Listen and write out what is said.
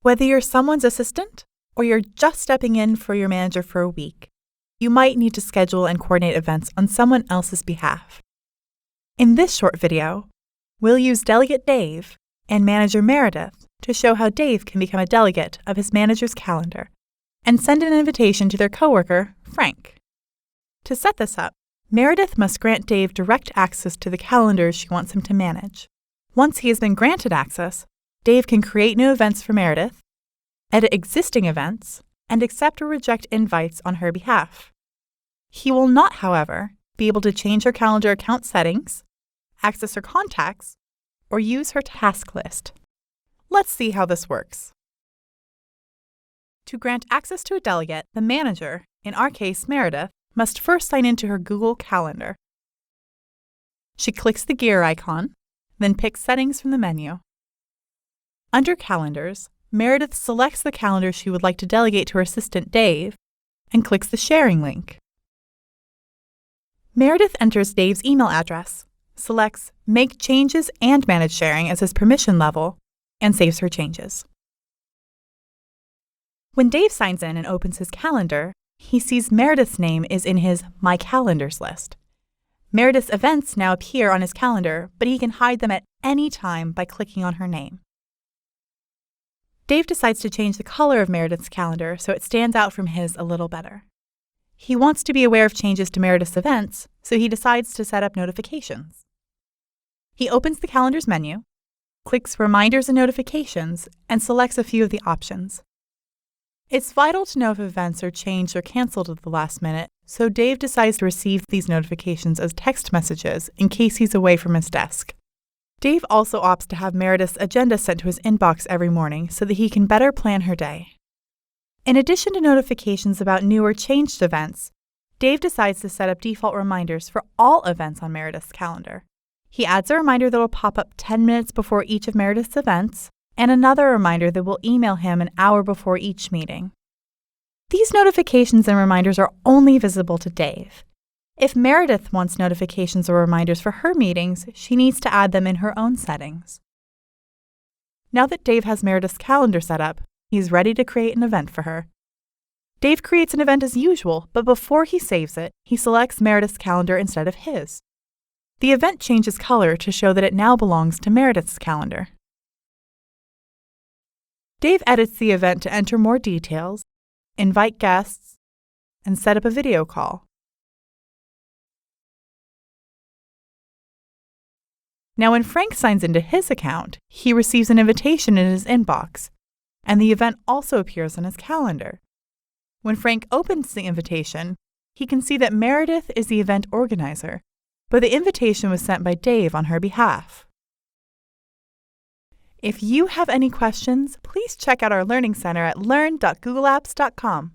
Whether you're someone's assistant or you're just stepping in for your manager for a week, you might need to schedule and coordinate events on someone else's behalf. In this short video, we'll use Delegate Dave and Manager Meredith to show how Dave can become a delegate of his manager's calendar and send an invitation to their coworker, Frank. To set this up, Meredith must grant Dave direct access to the calendars she wants him to manage. Once he has been granted access, Dave can create new events for Meredith, edit existing events, and accept or reject invites on her behalf. He will not, however, be able to change her calendar account settings, access her contacts, or use her task list. Let's see how this works. To grant access to a delegate, the manager, in our case Meredith, must first sign into her Google Calendar. She clicks the gear icon, then picks Settings from the menu. Under Calendars, Meredith selects the calendar she would like to delegate to her assistant Dave and clicks the sharing link. Meredith enters Dave's email address, selects Make Changes and Manage Sharing as his permission level, and saves her changes. When Dave signs in and opens his calendar, he sees Meredith's name is in his My Calendars list. Meredith's events now appear on his calendar, but he can hide them at any time by clicking on her name. Dave decides to change the color of Meredith's calendar so it stands out from his a little better. He wants to be aware of changes to Meredith's events, so he decides to set up notifications. He opens the Calendars menu, clicks Reminders and Notifications, and selects a few of the options. It's vital to know if events are changed or canceled at the last minute, so Dave decides to receive these notifications as text messages in case he's away from his desk. Dave also opts to have Meredith's agenda sent to his inbox every morning so that he can better plan her day. In addition to notifications about new or changed events, Dave decides to set up default reminders for all events on Meredith's calendar. He adds a reminder that will pop up 10 minutes before each of Meredith's events, and another reminder that will email him an hour before each meeting. These notifications and reminders are only visible to Dave. If Meredith wants notifications or reminders for her meetings, she needs to add them in her own settings. Now that Dave has Meredith's calendar set up, he's ready to create an event for her. Dave creates an event as usual, but before he saves it, he selects Meredith's calendar instead of his. The event changes color to show that it now belongs to Meredith's calendar. Dave edits the event to enter more details, invite guests, and set up a video call. Now, when Frank signs into his account, he receives an invitation in his inbox, and the event also appears on his calendar. When Frank opens the invitation, he can see that Meredith is the event organizer, but the invitation was sent by Dave on her behalf. If you have any questions, please check out our Learning Center at learn.googleapps.com.